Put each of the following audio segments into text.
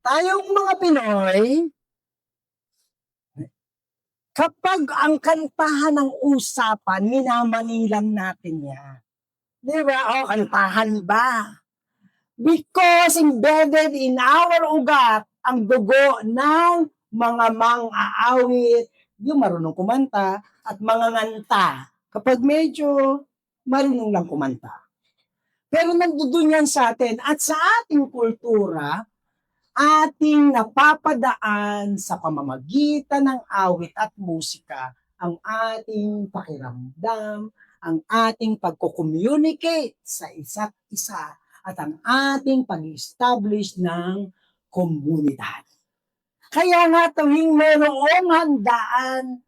Tayong mga Pinoy, kapag ang kantahan ng usapan, minamanilang natin yan. Di ba? O, kantahan ba? Because embedded in our ugat ang dugo ng mga mang-aawit, yung marunong kumanta, at mga nganta. Kapag medyo marunong lang kumanta. Pero nandoon yan sa atin at sa ating kultura, ating napapadaan sa pamamagitan ng awit at musika ang ating pakiramdam, ang ating pagko-communicate sa isa't isa at ang ating pag-establish ng komunidad. Kaya nga tuwing mayroong handaan,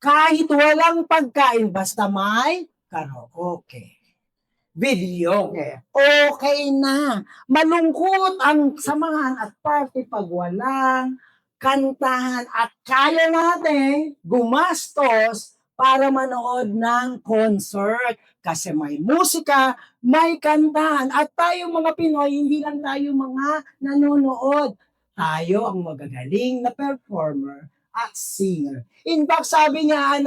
kahit walang pagkain, basta may karaoke, video, okay na. Malungkot ang samahan at party pag walang kantahan at kaya natin gumastos para manood ng concert kasi may musika, may kantahan at tayo mga Pinoy, hindi lang tayo mga nanonood. Tayo ang magagaling na performer at singer. In fact, sabi niya,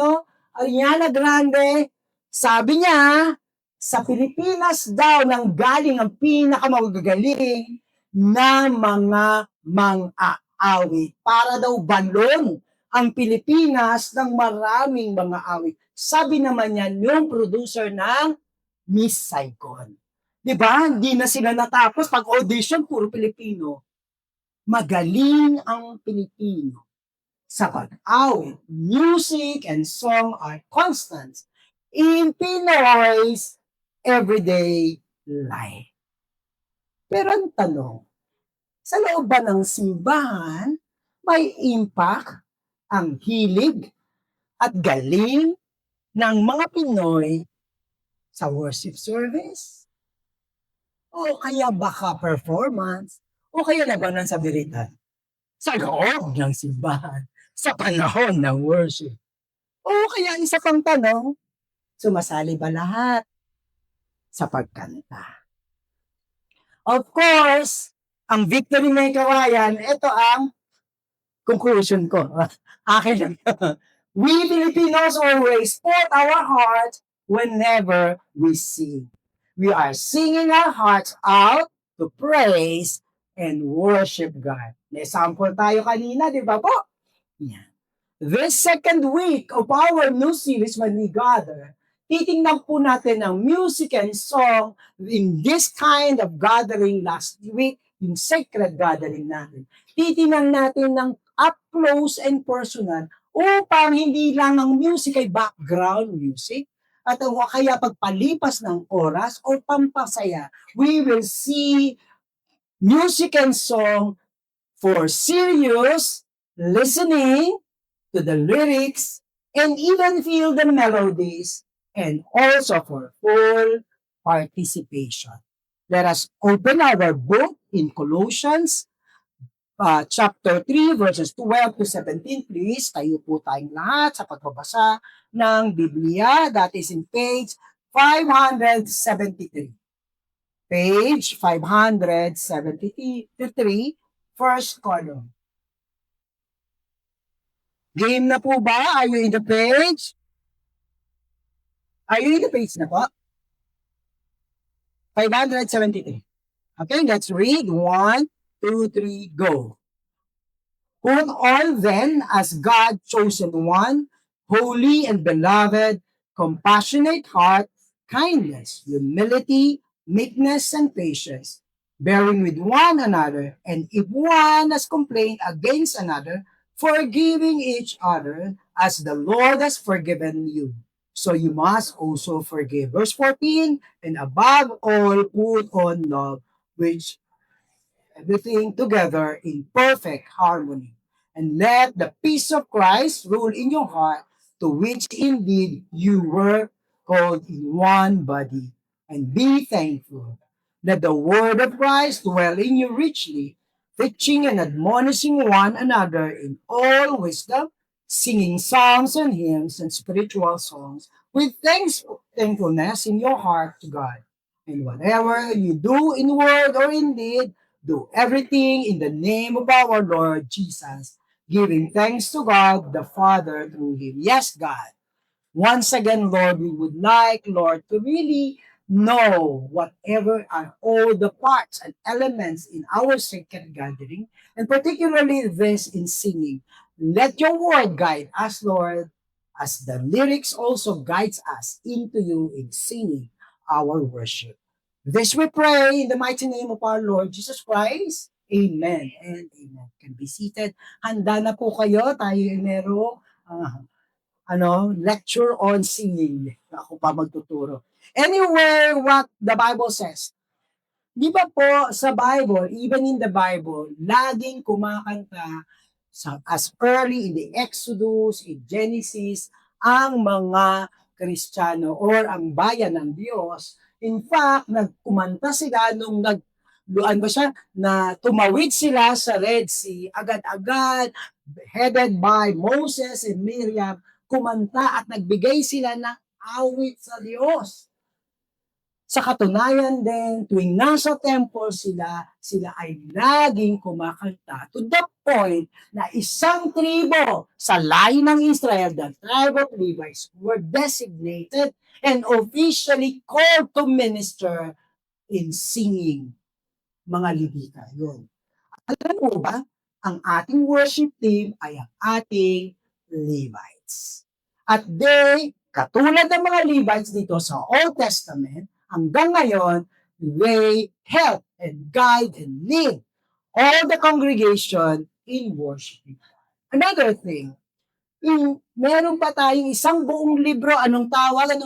Ariana Grande, sabi niya, sa Pilipinas daw nang galing ang pinakamagagaling na mga mang-aawit. Para daw balon ang Pilipinas ng maraming mga awit. Sabi naman yan yung producer ng Miss Saigon. Diba? Hindi na sila natapos pag audition, puro Pilipino. Magaling ang Pilipino sa pag-awit. Music and song are constants in Pinoy's everyday life. Pero ang tanong, sa loob ba ng simbahan, may impact ang hilig at galing ng mga Pinoy sa worship service? O kaya baka performance? O kaya labanan sa biritan? Sa loob ng simbahan, sa panahon ng worship? O kaya isa pang tanong, sumasali ba lahat sa pagkanta? Of course, ang victory may kawayan, ito ang conclusion ko. Akin lang. We Filipinos always put our heart whenever we sing. We are singing our hearts out to praise and worship God. May sample tayo kanina, di ba po? Yeah. This second week of our new series when we gather, titingnan po natin ang music and song in this kind of gathering last week, yung sacred gathering natin. Titingnan natin ng up close and personal upang hindi lang ang music ay background music at kaya pagpalipas ng oras o pampasaya, we will see music and song for serious listening to the lyrics and even feel the melodies and also for full participation. Let us open our book in Colossians chapter 3 verses 12 to 17. Please, tayo po tayong lahat sa pagbabasa ng Biblia. That is in page 573. Page 573, first column. Game na po ba? Are you in the page? Are you in the page na po? 573. Okay, let's read. 1, 2, 3, go. Put on then as God chosen one, holy and beloved, compassionate heart, kindness, humility, meekness, and patience, bearing with one another, and if one has complained against another, forgiving each other as the Lord has forgiven you. So you must also forgive. Verse 14, and above all, put on love, which everything together in perfect harmony. And let the peace of Christ rule in your heart, to which indeed you were called in one body. And be thankful. Let the word of Christ dwell in you richly, teaching and admonishing one another in all wisdom, singing psalms and hymns and spiritual songs with thankfulness in your heart to God. And whatever you do in word or in deed, Do everything in the name of our Lord Jesus, giving thanks to God the Father through Him. Yes, God. Once again, Lord, we would like, Lord, to really know whatever are all the parts and elements in our sacred gathering, and particularly this in singing. Let your word guide us, Lord, as the lyrics also guides us into you in singing our worship. This we pray in the mighty name of our Lord Jesus Christ. Amen and amen. Can be seated. Handa na po kayo. Tayo ay merong lecture on singing. Ako pa magtuturo. Anyway, what the Bible says. Di ba po sa Bible, even in the Bible, laging kumakanta as early in the Exodus, in Genesis, ang mga Kristiyano or ang bayan ng Diyos. In fact, nagkumanta sila nung na tumawid sila sa Red Sea, agad-agad, headed by Moses and Miriam, kumanta at nagbigay sila ng awit sa Diyos. Sa katunayan din, tuwing nasa temple sila ay laging kumakanta to the point na isang tribo sa lahi ng Israel, the tribe of Levites, were designated and officially called to minister in singing. Mga Levita yun. Alam mo ba, ang ating worship team ay ang ating Levites. At katulad ng mga Levites dito sa Old Testament, hanggang ngayon, they help and guide and lead all the congregation in worshiping. Another thing, meron pa tayong isang buong libro, anong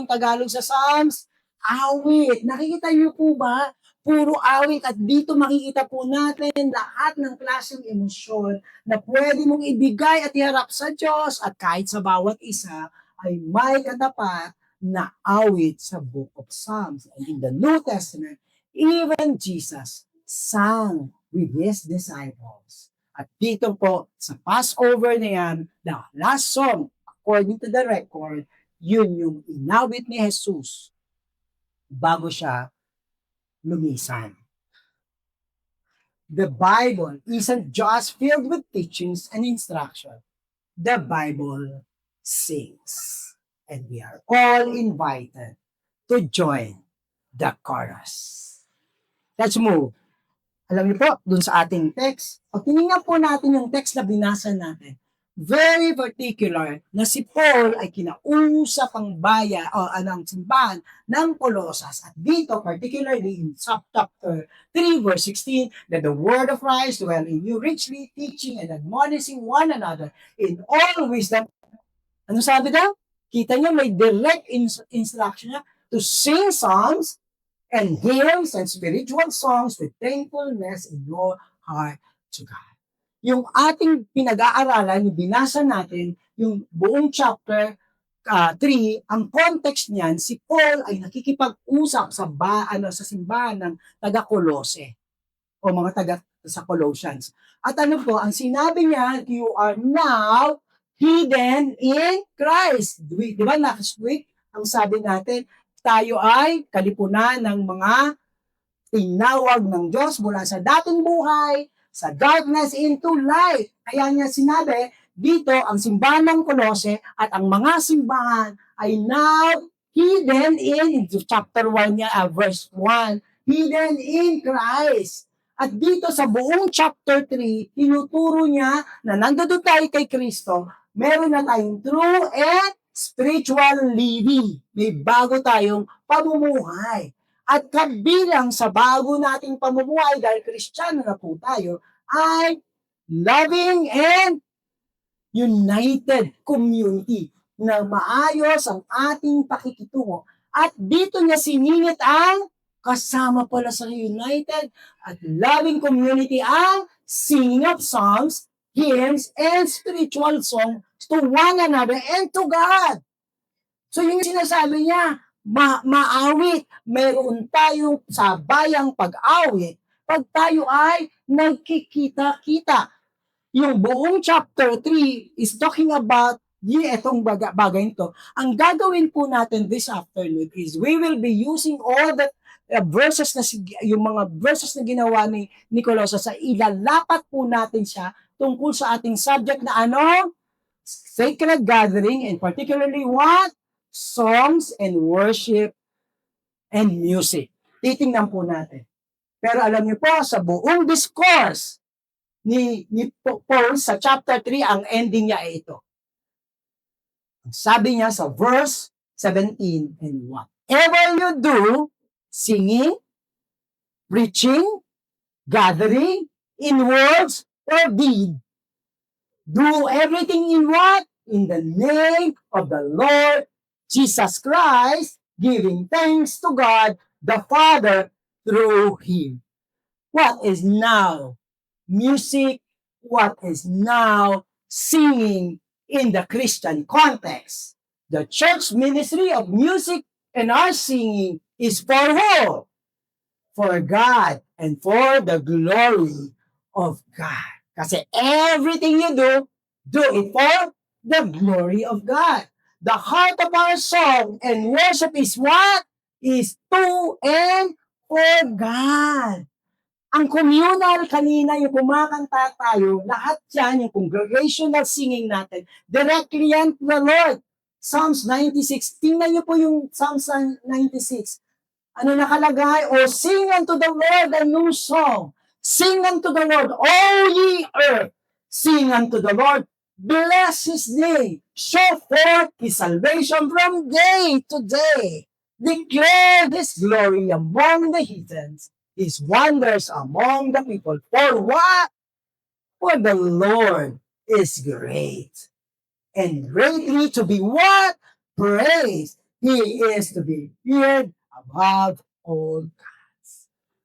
Tagalog sa Psalms? Awit. Nakikita niyo po ba? Puro awit at dito makikita po natin lahat ng klaseng emosyon na pwede mong ibigay at iharap sa Diyos at kahit sa bawat isa ay may katapat na awit sa Book of Psalms. And in the New Testament, even Jesus sang with His disciples. At dito po, sa Passover na yan, the last song, according to the record, yun yung inawit ni Jesus bago siya lumisan. The Bible isn't just filled with teachings and instruction. The Bible sings. And we are all invited to join the chorus. Let's move. Alam niyo po, dun sa ating text, pag tinignan po natin yung text na binasa natin, very particular na si Paul ay kinausap ang ang simbahan ng Colosas. At dito, particularly in chapter 3, verse 16, that the word of Christ dwell in you richly, teaching and admonishing one another in all wisdom. Ano sabi daw? Kita niyo, may direct instruction niya to sing songs and hymns and spiritual songs with thankfulness in your heart to God. Yung ating pinag-aaralan, yung binasa natin, yung buong chapter 3, ang context niyan, si Paul ay nakikipag-usap sa simbahan ng taga-Colose o mga taga sa Colossians. At ano po, ang sinabi niya, you are now hidden in Christ. Di ba last week, ang sabi natin, tayo ay kalipunan ng mga tinawag ng Diyos mula sa dating buhay, sa darkness into light. Kaya niya sinabi, dito ang simbahan ng Colose at ang mga simbahan ay now hidden in chapter 1 niya, verse 1, hidden in Christ. At dito sa buong chapter 3, tinuturo niya na nandoon tayo kay Kristo, meron na tayong true and spiritual living. May bago tayong pamumuhay. At kabilang sa bago nating pamumuhay, dahil Kristiyano na po tayo, ay loving and united community na maayos ang ating pakikitungo. At dito niya siningit ang kasama pala sa united at loving community ang singing of songs, hymns, and spiritual songs to one another and to God. So yung sinasabi niya, maawit, mayroon tayong sabayang pag-awit pag tayo ay nagkikita-kita. Yung buong chapter 3 is talking about itong bagay nito. Ang gagawin po natin this afternoon is we will be using all the verses na yung mga verses na ginawa ni Colossus, sa ilalapat po natin siya tungkol sa ating subject na ano? Sacred gathering, and particularly what? Songs and worship and music. Titingnan po natin. Pero alam niyo po, sa buong discourse ni Paul sa chapter 3, ang ending niya ay ito. Sabi niya sa verse 17, and whatever you do, singing, preaching, gathering, in words or deed, do everything in what? In the name of the Lord Jesus Christ, giving thanks to God the Father through Him. What is now music? What is now singing in the Christian context? The church ministry of music and our singing is for who? For God and for the glory of God. Kasi everything you do it for the glory of God. The heart of our song and worship is what? Is to and for God. Ang communal kanina, yung kumakanta tayo, lahat yan, yung congregational singing natin, directly yan to the Lord. Psalms 96. Tingnan niyo po yung Psalms 96. Ano nakalagay? O sing unto the Lord a new song. Sing unto the Lord, all ye earth. Sing unto the Lord, bless His name. Show forth His salvation from day to day. Declare His glory among the heathens, His wonders among the people. For what? For the Lord is great, and greatly to be what? Praised. He is to be feared above all gods.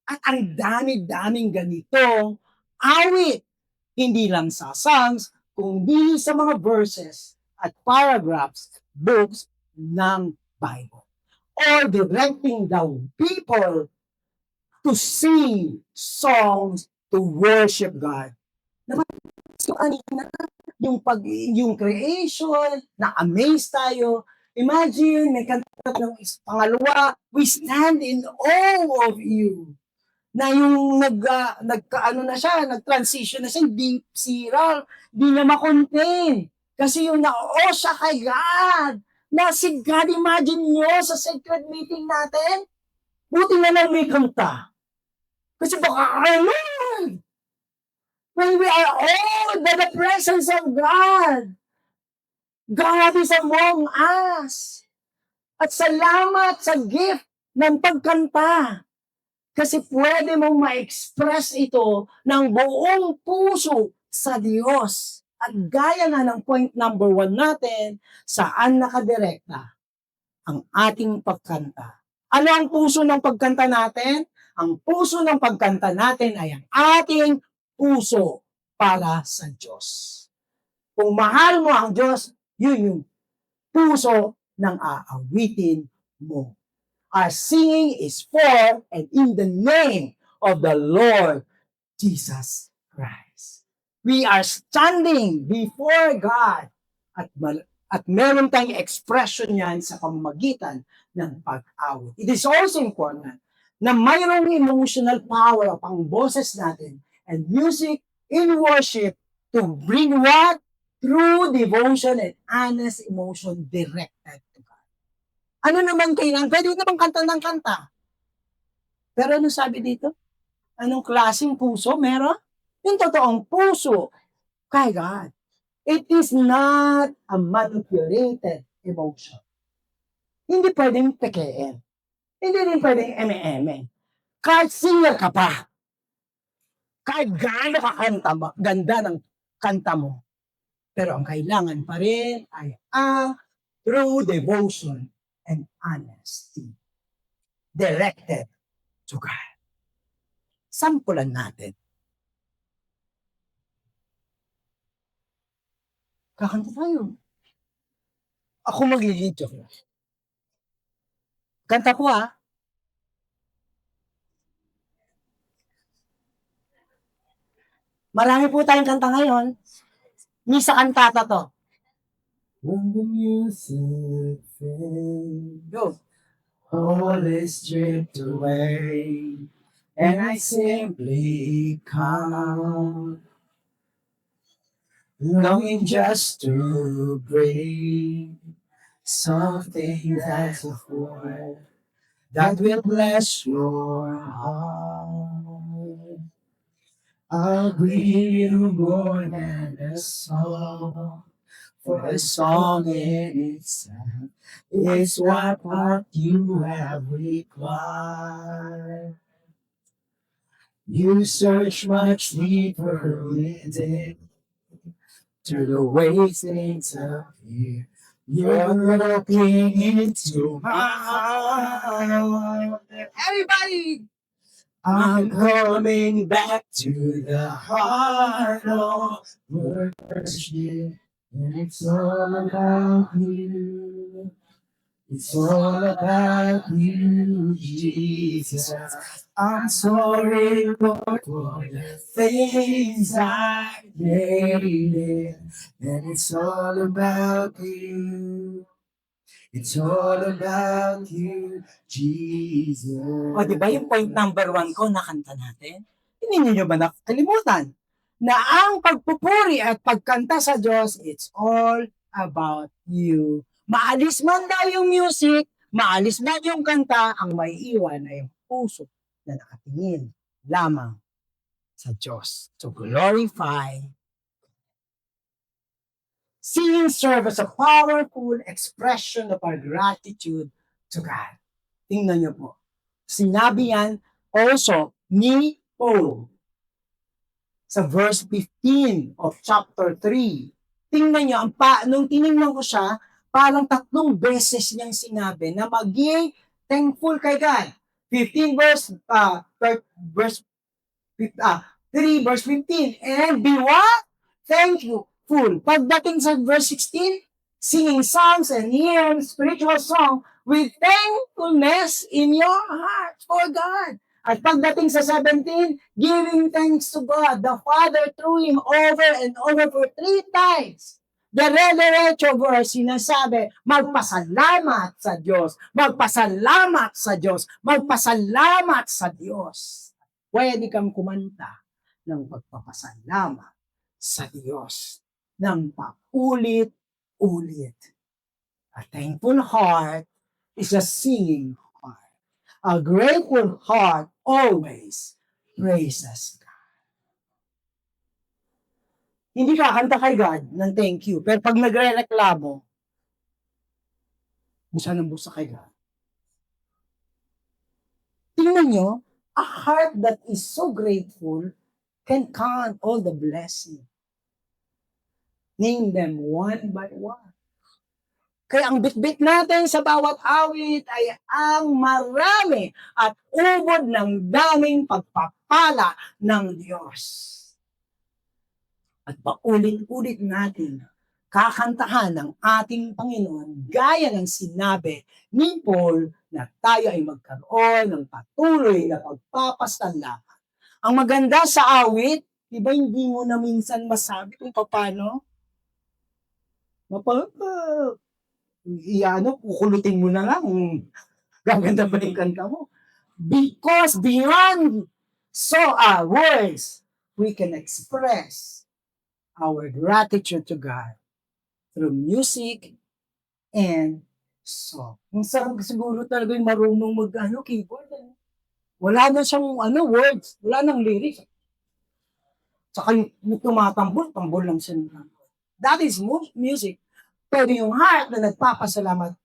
At ang dami-daming ganitong awit, hindi lang sa songs, kundi sa mga verses at paragraphs, books ng Bible. Or directing the people to sing songs to worship God. So, yung creation, na-amaze tayo. Imagine, may kanta ng pangalawa, we stand in awe of you. Na yung nagkaano na siya, nag-transition na siya, hindi siral, hindi na makontain. Kasi yung na-awe siya kay God. Na si God, imagine nyo sa sacred meeting natin, buti na lang may kanta. Kasi baka, Lord, when we are all by the presence of God, God is among us. At salamat sa gift ng pagkanta. Kasi pwede mong ma-express ito ng buong puso sa Diyos. At gaya nga ng point number 1 natin, saan nakadirekta ang ating pagkanta. Ano ang puso ng pagkanta natin? Ang puso ng pagkanta natin ay ang ating puso para sa Diyos. Kung mahal mo ang Diyos, yun yung puso ng aawitin mo. Our singing is for and in the name of the Lord Jesus Christ. We are standing before God at meron tayong expression yan sa pamamagitan ng pag-awit. It is also important na mayroong emotional power ang boses natin and music in worship to bring what? True devotion and honest emotion directed to God. Ano naman kailangan? Pwede naman kanta ng kanta. Pero ano sabi dito? Anong klaseng puso meron? Yung totoong puso kay God. It is not a manipulated emotion. Hindi pwedeng pekein. Hindi rin pwedeng eme-eme. Kahit singer ka pa. Kahit gaano kakanta mo, ganda ng kanta mo. Pero ang kailangan pa rin ay ang true devotion and honesty directed to God. Sampulan natin. Kakanta tayo. Ako maglilid joke. Kanta ko Marami po tayong kanta ngayon. Misa kantata to. When the music fades. Go. all is stripped away, and I simply come, longing just to bring something that's a full that will bless your heart. I'll bring you more than a song, for a song in itself is what you have required. You search much deeper within to the ways things appear. You're looking into my heart. Everybody! I'm coming back to the heart of worship, and it's all about you. It's all about you, Jesus. I'm sorry, Lord, for the things I made, and it's all about you. It's all about you, Jesus. O, di ba yung point number 1 ko na kanta natin? Hindi niyo ba nakalimutan? Na ang pagpupuri at pagkanta sa Diyos, it's all about you. Maalis man daw yung music, maalis man yung kanta, ang may iwan ay yung puso na nakatingin lamang sa Diyos to glorify. Singing serve as a powerful expression of our gratitude to God. Tingnan niyo po. Sinabi yan also ni Paul sa verse 15 of chapter 3. Tingnan niyo, nung tinignan ko siya, parang 3 beses niyang sinabi na maging thankful kay God. 15 verse 3 verse 15. And be what? Thank you. Full. Pagdating sa verse 16, singing songs and hymns, spiritual song with thankfulness in your heart for God. At pagdating sa 17, giving thanks to God, the Father through Him over and over for 3 times. Dire-diretso verse, sinasabi, magpasalamat sa Diyos, magpasalamat sa Diyos, magpasalamat sa Diyos. Pwede kang kumanta ng pagpapasalamat sa Diyos ng paulit-ulit. A thankful heart is a singing heart. A grateful heart always praises God. Hindi ka kanta kay God ng thank you, pero pag nagre-reklamo, busa ng busa kay God. Tingnan nyo, a heart that is so grateful can count all the blessings. Name them one by one. Kaya ang bitbit natin sa bawat awit ay ang marami at ubod ng daming pagpapala ng Diyos. At paulit-ulit natin kakantahan ng ating Panginoon gaya ng sinabi ni Paul na tayo ay magkaroon ng patuloy na pagpapasalamat. Ang maganda sa awit, di ba hindi mo na minsan masabi kung paano? Kukulutin mo na lang. Gaganda ba yung kanta mo? Because beyond words, we can express our gratitude to God through music and song. Ang sarap siguro talaga yung marunong keyboard. Wala na siyang words, wala nang lyrics. Saka yung tumatambol lang siya. That is music. Pero yung heart na nagpapasalamat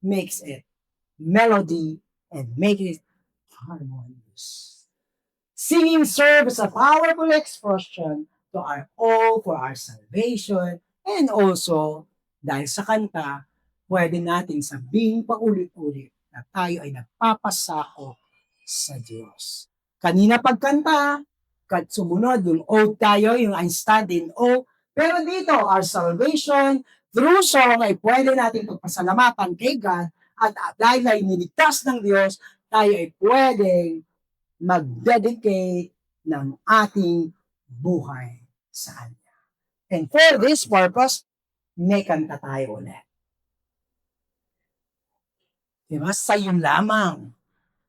makes it melody and make it harmonious. Singing serves as a powerful expression to our all for our salvation, and also, dahil sa kanta, pwede natin sabihin paulit-ulit na tayo ay nagpapasako sa Diyos. Kanina pagkanta, sumunod yung ode tayo, yung I stand in awe. Pero dito, our salvation, through song, ay pwede natin pagpasalamatan kay God at dahil ay niligtas ng Diyos, tayo ay pwedeng mag-dedicate ng ating buhay sa Kanya. And for this purpose, may kanta tayo ulit. Diba? Sa'yo lamang.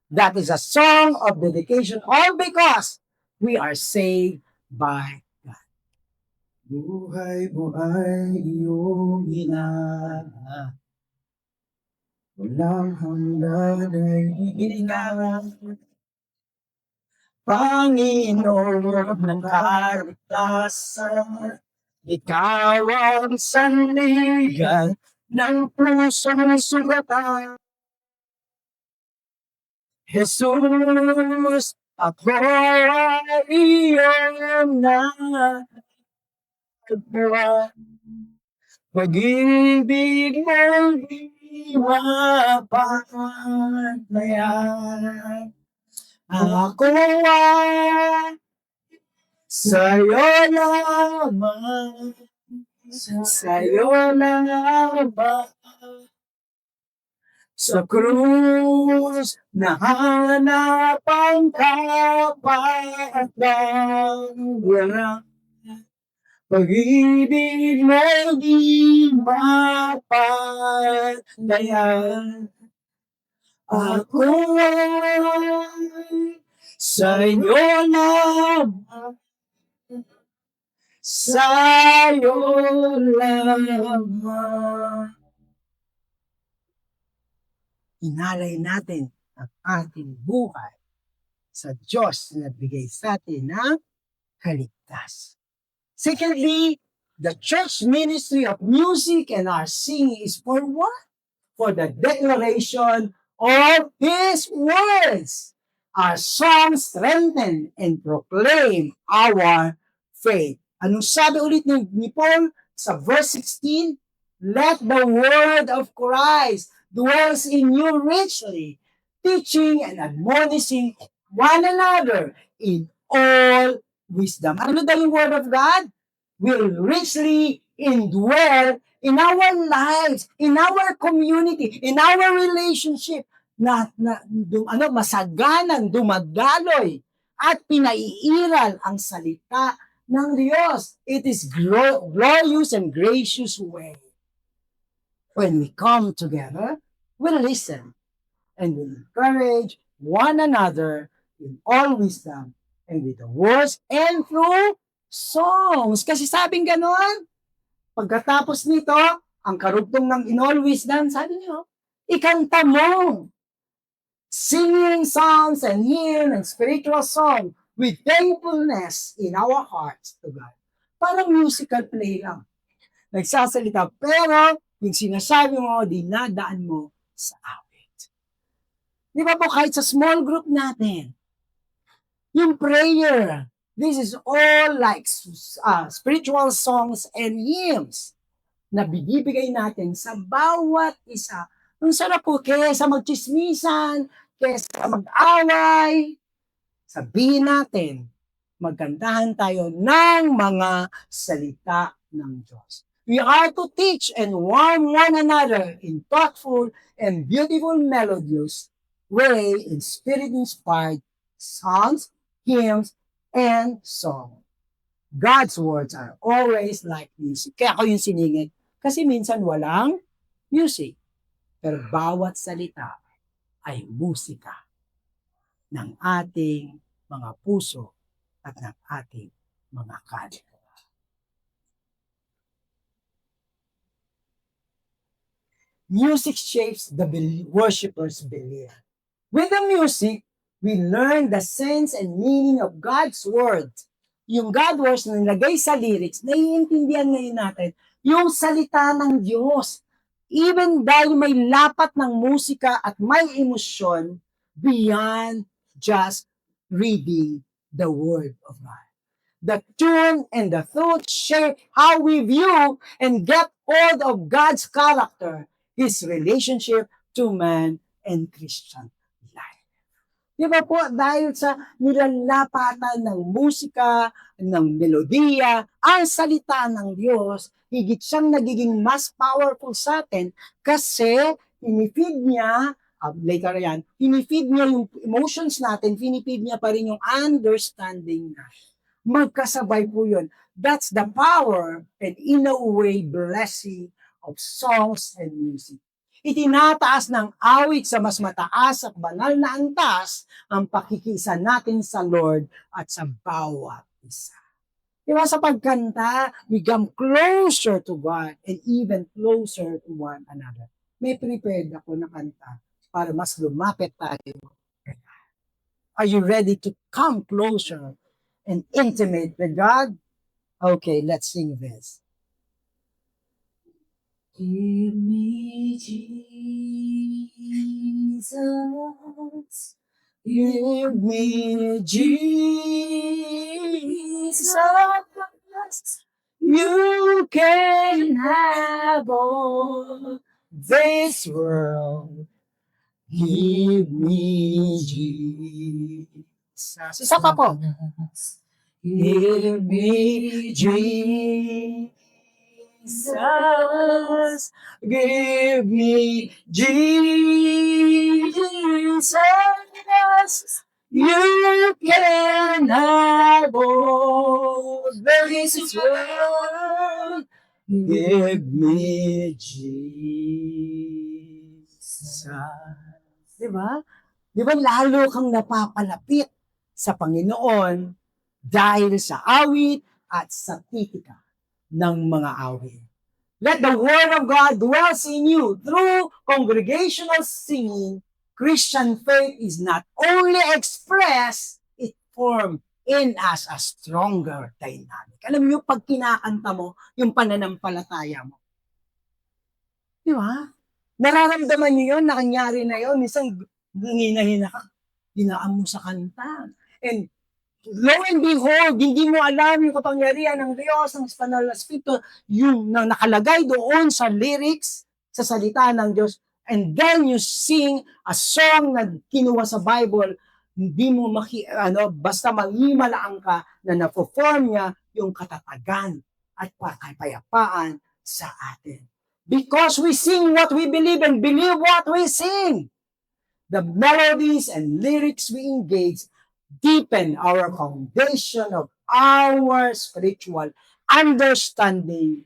That is a song of dedication all because we are saved by God. Buhay mo ay iyong ina. Walang hanggan ay hininga. Panginoon ng kaligtasan, ikaw ang sanligan ng pusong sugatan. Jesus, ako ay iyong nagagawa. Pag-ibig mo di mapapatlayan. Ako ay sa'yo lamang, sa'yo lamang. Sa krus, nahanap ang kapatawaran. Pag-ibig mo di mapatlayan. Ako ay sa'yo lamang, sa'yo lamang. Inalay natin ang ating buhay sa Diyos na nagbigay sa atin ng kaligtas. Secondly, the church ministry of music and our singing is for what? For the declaration of His words. Our songs strengthen and proclaim our faith. Anong sabi ulit ni Paul sa verse 16? Let the word of Christ dwells in you richly, teaching and admonishing one another in all wisdom. Ano daw yung word of God? Will richly indwell in our lives, in our community, in our relationship, masaganang dumadaloy at pinaiiral ang salita ng Diyos. It is glorious and gracious way. When we come together, we listen and we encourage one another in all wisdom and with the words and through songs. Kasi sabing ganon, pagkatapos nito, ang karugtong ng in all wisdom, sabi niyo, ikanta mo. Singing songs and hymn and spiritual song with thankfulness in our hearts to God. Parang musical play lang. Nagsasalita, pero yung sinasabi mo, dinadaan mo sa awit. Di ba po, kahit sa small group natin, yung prayer, this is all like spiritual songs and hymns na binibigay natin sa bawat isa. Ang sarap po, kesa magchismisan, kesa mag-away, sabihin natin, magkantahan tayo ng mga salita ng Diyos. We are to teach and warm one another in thoughtful and beautiful melodious way in spirit-inspired songs, hymns, and song. God's words are always like music. Kaya ako yung siningin. Kasi minsan walang music. Pero bawat salita ay musika ng ating mga puso at ng ating mga kaluluwa. Music shapes the worshipper's belief. With the music, we learn the sense and meaning of God's word. Yung God words na nilagay sa lyrics, naiintindihan ngayon natin yung salita ng Diyos. Even dahil may lapat ng musika at may emosyon beyond just reading the word of God. The tune and the thought shape how we view and get hold of God's character, His relationship to man and Christian life. Di ba po, dahil sa nilalapatan ng musika, ng melodiya, ang salita ng Diyos, higit siyang nagiging mas powerful sa atin kasi hinifeed niya, later yan, hinifeed niya yung emotions natin, hinifeed niya pa rin yung understanding natin. Magkasabay po yun. That's the power and in a way blessing of songs and music. Itinataas ng awit sa mas mataas at banal na antas ang pakikisa natin sa Lord at sa bawat isa. Diba sa pagkanta, we come closer to God and even closer to one another. May prepared ako na kanta para mas lumapit tayo. Are you ready to come closer and intimate with God? Okay, let's sing this. Give me Jesus. Give me Jesus. You can have all this world. Give me Jesus. Isa pa po. Give me Jesus. Give me Jesus. You can have all this world. Give me Jesus. Diba? Diba lalo kang napapalapit sa Panginoon dahil sa awit at sa titika ng mga awit. Let the Word of God dwell in you through congregational singing. Christian faith is not only expressed, it forms in us a stronger dynamic. Alam niyo, pag kinakanta mo, yung pananampalataya mo. Di ba? Nararamdaman niyo yun, nakanyari na yun. Minsan, hina-hina ka, hinaan mo sa kanta. And lo and behold, hindi mo alam yung kapangyarihan ng Diyos, ng Espanol na Espiritu, yung nakalagay doon sa lyrics, sa salita ng Diyos, and then you sing a song na kinuha sa Bible, hindi mo basta malimalaan ka na na-perform niya yung katatagan at kapayapaan sa atin. Because we sing what we believe and believe what we sing. The melodies and lyrics we engage deepen our foundation of our spiritual understanding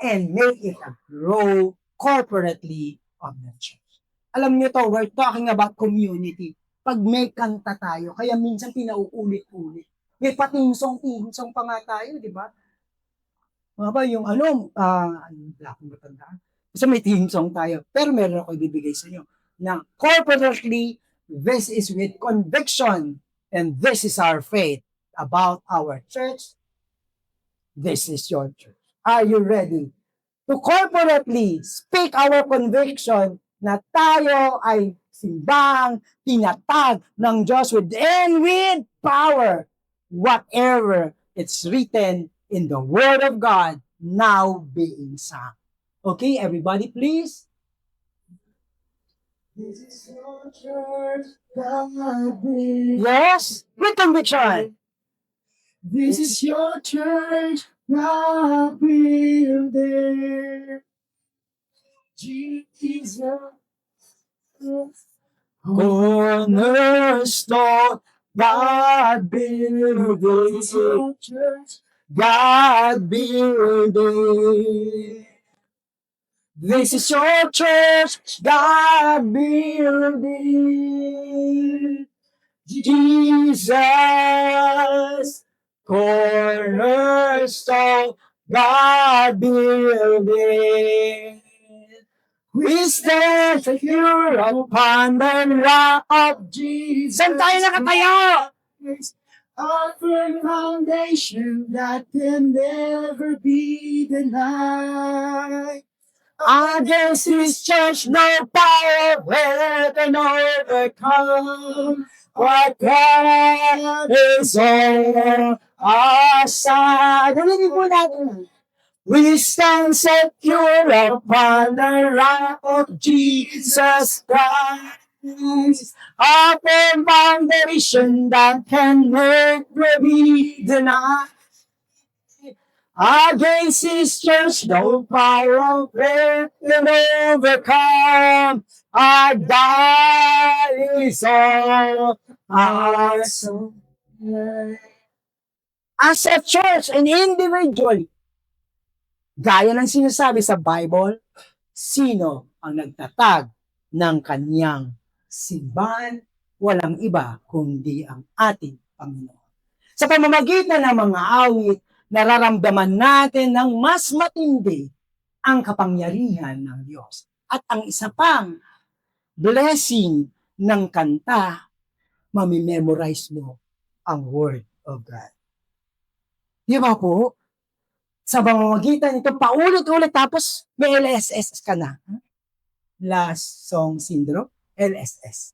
and make it a grow corporately of the church. Alam niyo to, we're talking about community. Pag may kanta tayo, kaya minsan pinauulit-ulit. May patingsong-tingsong pa nga tayo, di ba? Mga ba, yung wala akong matandaan. Kasi may theme song tayo, pero meron ako ibibigay sa inyo. Na corporately, this is with conviction. And this is our faith about our church. This is your church. Are you ready to corporately speak our conviction na tayo ay simbang, tinatag ng Diyos and with power, whatever it's written in the Word of God now being sung. Okay, everybody, please. This is your church, God build. Yes, with conviction. This is your church, God builder. Jesus, cornerstone, God builder. God builder. This is your church, God building. Jesus, cornerstone, God building. We stand secure upon the rock of Jesus. Saan tayo nakatayo? Our firm foundation that can never be denied. Against His church, no power will can overcome. What God is on our side. We stand secure upon the rock of Jesus Christ. Our firm foundation that can never be denied. Against His church, no power will overcome. Our God is all our soul. As a church and individually, gaya ng sinasabi sa Bible, sino ang nagtatag ng kanyang simbahan, walang iba kundi ang ating Panginoon. Sa pamamagitan ng mga awit, nararamdaman natin ng mas matindi ang kapangyarihan ng Diyos. At ang isa pang blessing ng kanta, mamimemorize mo ang Word of God. Di ba po? Sa pamamagitan ito, paulit-ulit, tapos may LSS ka na. Last Song Syndrome, LSS.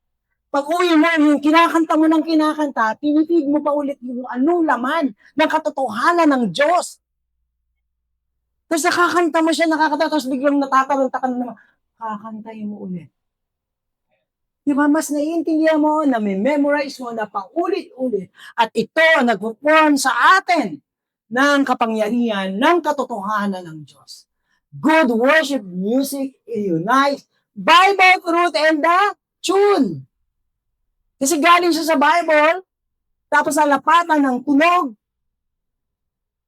Pag uwi mo, yung kinakanta mo ng kinakanta, tinitig mo pa ulit yung anong laman ng katotohanan ng Diyos. Tapos nakakanta mo siya, tapos biglang natataranta ka na naman, kakantayin mo ulit. Di ba, mas naiintindihan mo, na may memorize mo na paulit-ulit, at ito ang nagpo-form sa atin ng kapangyarihan, ng katotohanan ng Diyos. Good worship music unites Bible truth and the tune. Kasi galing siya sa Bible, tapos alapatan ng tunog,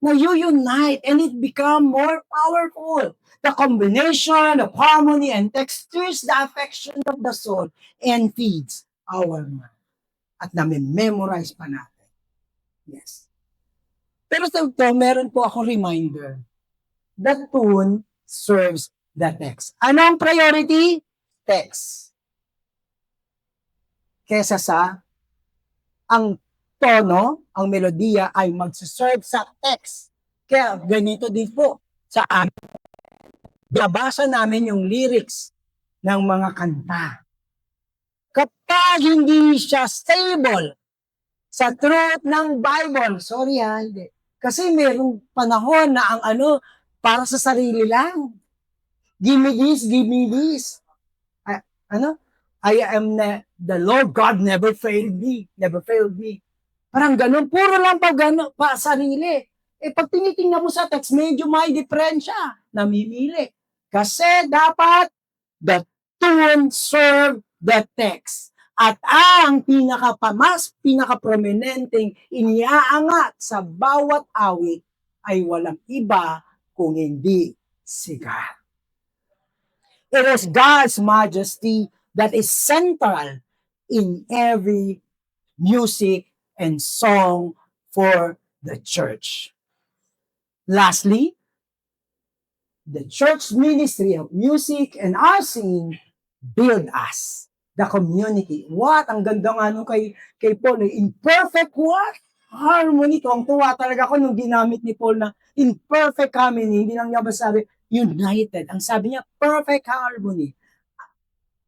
na you-unite and it become more powerful. The combination of harmony and text stirs the affection of the soul and feeds our mind. At nami-memorize pa natin. Yes. Pero sa ito, meron po akong reminder. The tune serves the text. Anong priority? Text. Kesa sa ang tono, ang melodiya ay magsaserve sa text. Kaya ganito din po sa amin. Babasa namin yung lyrics ng mga kanta. Kapag hindi siya stable sa truth ng Bible, sorry hindi. Kasi mayroong panahon na ang para sa sarili lang. Give me this, give me this. I am the Lord God never failed me. Never failed me. Parang ganun, puro lang pa sarili. Pag tinitingnan mo sa text, medyo may diferensya. Namimili. Kasi dapat the tune serve the text. At ang pinaka-prominenteng iniaangat sa bawat awit ay walang iba kung hindi si God. It is God's majesty that is central in every music and song for the church. Lastly, the church ministry of music and our singing build us, the community. What? Ang ganda nga nung kay Paul, in perfect what? Harmony. Tuwang-tuwa talaga ako nung ginamit ni Paul na in perfect harmony. Hindi lang niya ba sabi, united. Ang sabi niya, perfect harmony.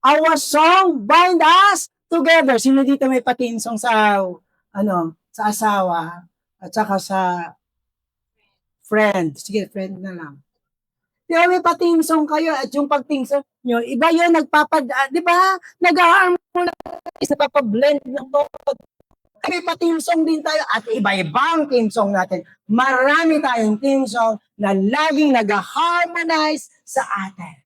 Our song bind us together. Sino dito may patin song sa asawa at saka sa friend? Sige, friend na lang. Di ba may patin song kayo at yung pag-ting song nyo, iba yun, di ba? Nag-harmonize, nagpapablend ng may pa-team song din tayo at iba-ibang team song natin. Marami tayong team song na laging nag-harmonize sa atin.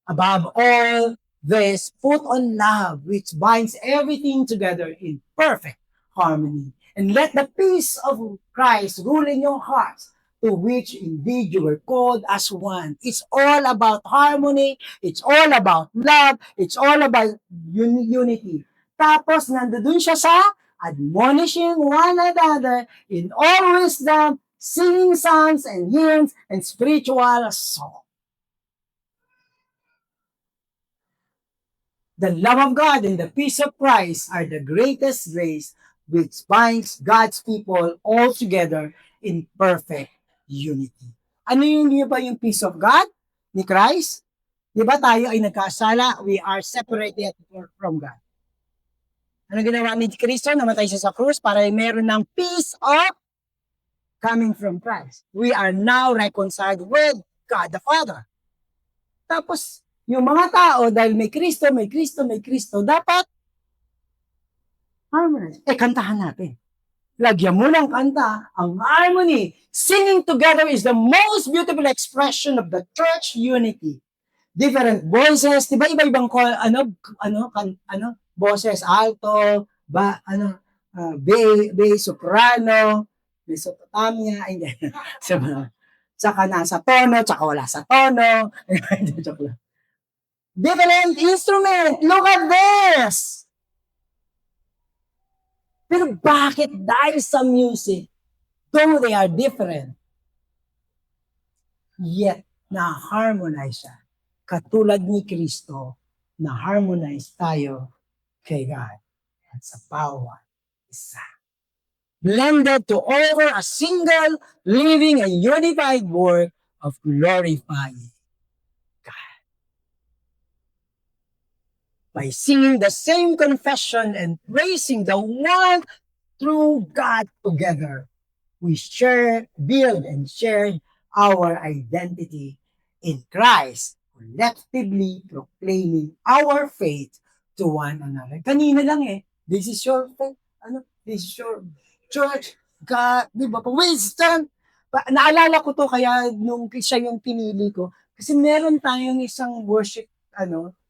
Above all, this put on love which binds everything together in perfect harmony. And let the peace of Christ rule in your hearts, to which indeed you were called as one. It's all about harmony. It's all about love. It's all about unity. Tapos nandoon siya sa admonishing one another in all wisdom, singing psalms and hymns and spiritual song. The love of God and the peace of Christ are the greatest grace which binds God's people all together in perfect unity. Ano yung peace of God ni Christ? Di ba tayo ay nagkasala? We are separated from God. Ano ginawa ni Kristo? Namatay siya sa krus para meron ng peace of coming from Christ. We are now reconciled with God the Father. Tapos, yung mga tao, dahil may Kristo, dapat harmonize. Kantahan natin. Lagyan mo ng kanta, ang harmony. Singing together is the most beautiful expression of the church unity. Different voices, di ba iba-ibang boses, alto, bass, soprano, mesopotamia, hindi. Saka nasa tono, tsaka wala sa tono. Different instrument. Look at this. Pero bakit? Dahil sa music, though they are different, yet na-harmonize siya. Katulad ni Kristo, na-harmonize tayo kay God. At sa bawat isa. Blended to over a single, living, and unified work of glorifying God. By singing the same confession and praising the one true God together, we share, build, and share our identity in Christ, collectively proclaiming our faith to one another. Kanina lang this is your faith, this is your church, God, di ba? Wisdom. Naalala ko to kaya nung siya yung pinili ko. Kasi meron tayong isang worship,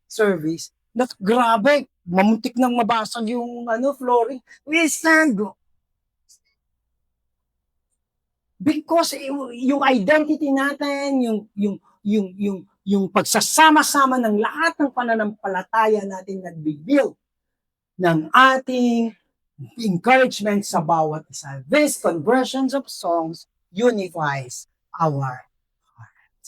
service, na grabe, mamuntik nang mabasag yung, flooring. Wisdom. Because yung identity natin, yung pagsasama-sama ng lahat ng pananampalataya natin nagbibuild ng ating encouragement sa bawat isa. This conversions of songs unifies our heart.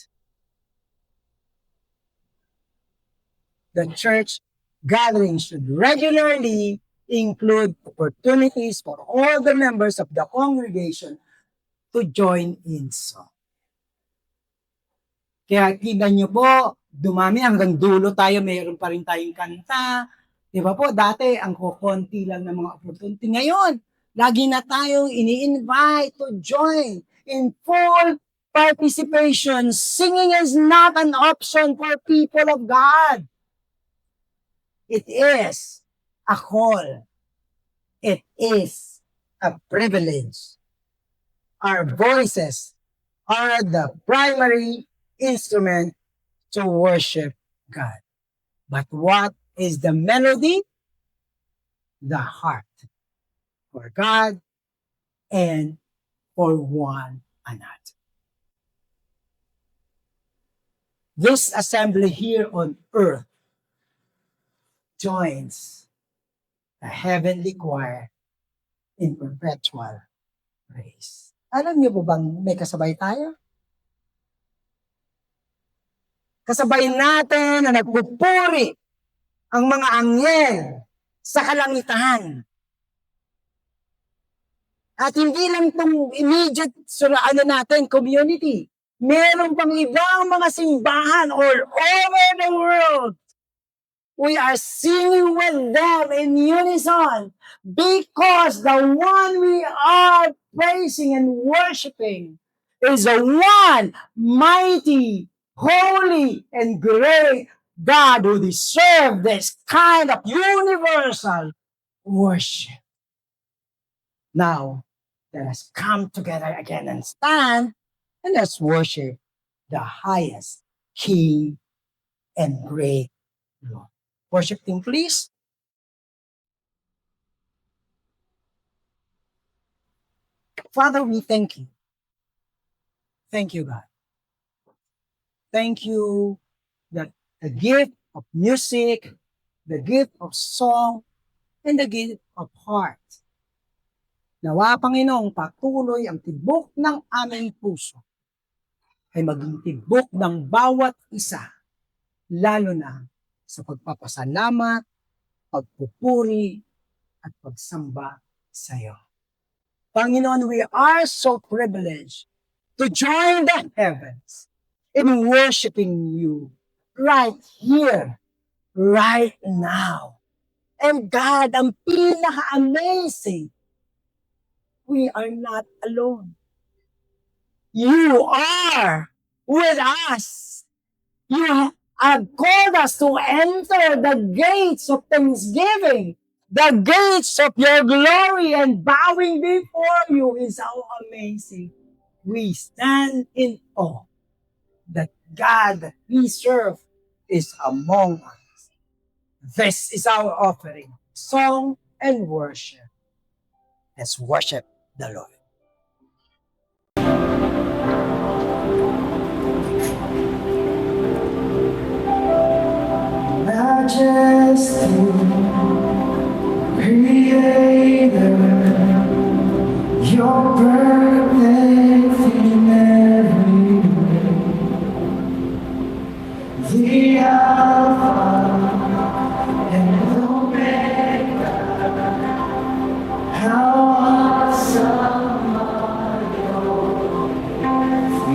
The church gathering should regularly include opportunities for all the members of the congregation to join in song. Kaya tingnan nyo po, dumami hanggang dulo tayo, mayroon pa rin tayong kanta. Di ba po, dati ang kukunti lang ng mga opportunity. Ngayon, lagi na tayong ini-invite to join in full participation. Singing is not an option for people of God. It is a call. It is a privilege. Our voices are the primary instrument to worship God. But what is the melody? The heart for God and for one another. This assembly here on earth joins the heavenly choir in perpetual praise. Alam niyo po bang may kasabay tayo? Kasabay natin na nagpupuri ang mga anghel sa kalangitan. At hindi lang itong immediate natin, community. Meron pang ibang mga simbahan all over the world. We are singing with them in unison because the one we are praising and worshiping is the one mighty, holy, and great God who deserves this kind of universal worship. Now, let us come together again and stand and let's worship the highest King and great Lord. Worship Him, please. Father, we thank you. Thank you, God. Thank you that the gift of music, the gift of song, and the gift of heart. Nawa, Panginoong, patuloy ang tibok ng aming puso ay maging tibok ng bawat isa, lalo na sa pagpapasalamat, pagpupuri, at pagsamba sa iyo. Panginoon, we are so privileged to join the heavens in worshiping you right here, right now. And God, ang pinaka-amazing, we are not alone. You are with us. You have called us to enter the gates of thanksgiving, the gates of your glory, and bowing before you is so amazing. We stand in awe that God that we serve is among us. This is our offering, song and worship. Let's worship the Lord.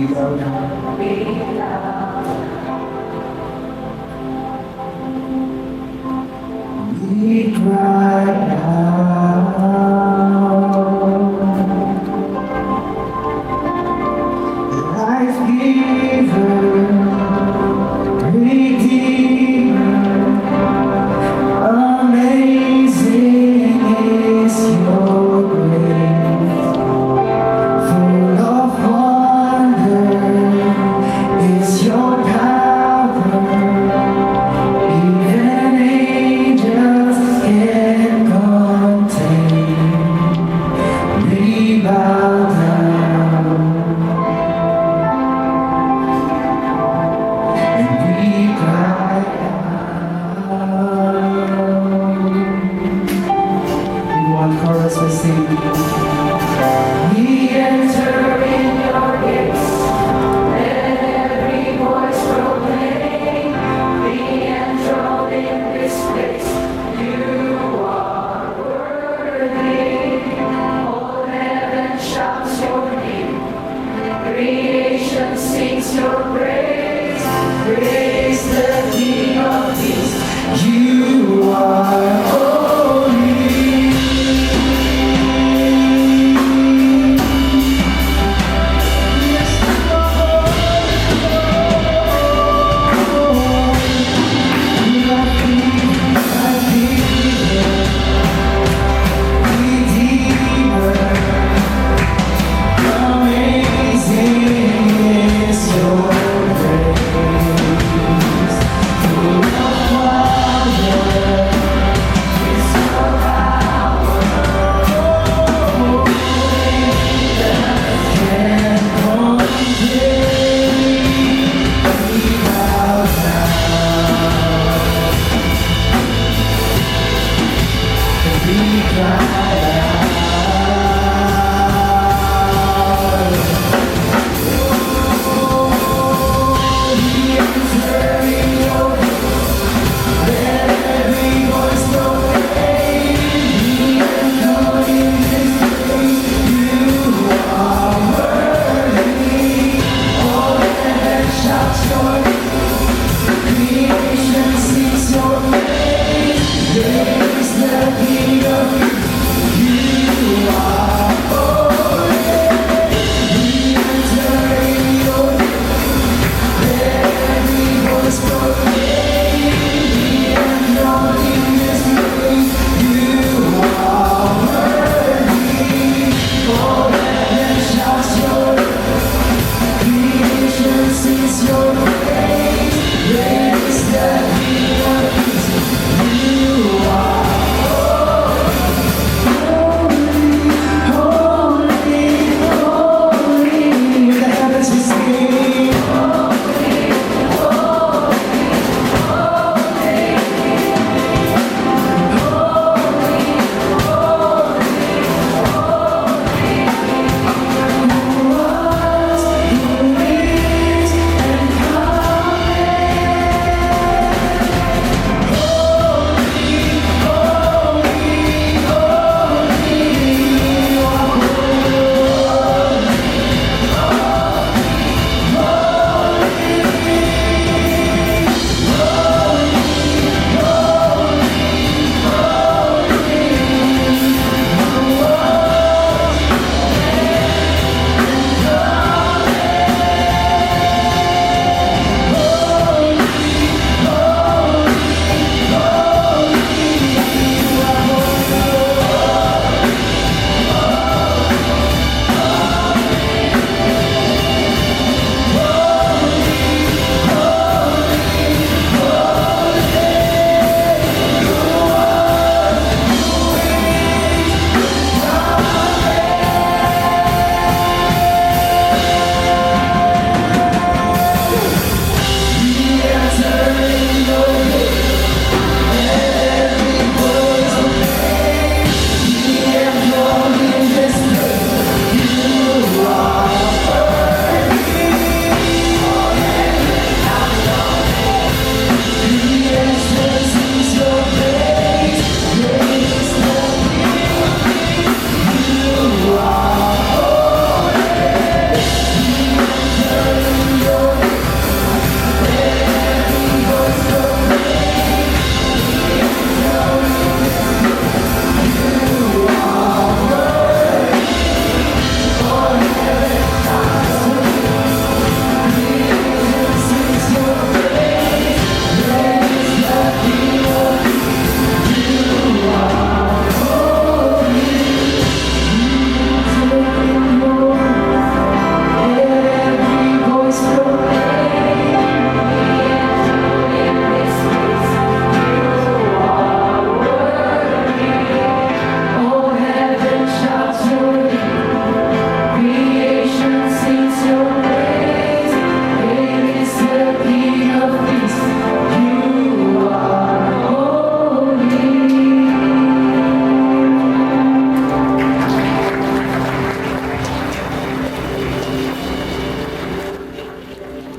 We cry out, life giver, redeemer, amazing is your grace, full of wonder is your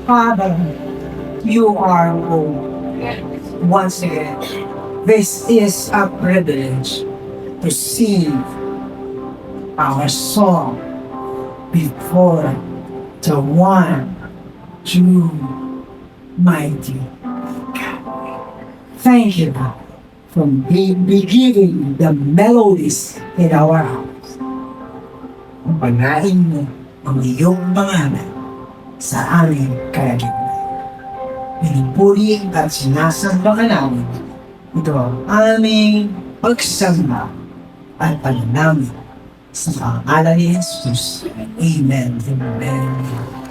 Father, you are home. Once again, this is a privilege to sing our song before the one true mighty God. Thank you, God, for giving the melodies in our house. Panain mo ang iyong pangalan sa aming kalagitnaan. Pinupuri at sinasamba ka namin. Ito ang aming pagsamba at pananamin sa pangalan ni Jesus. Amen. Amen.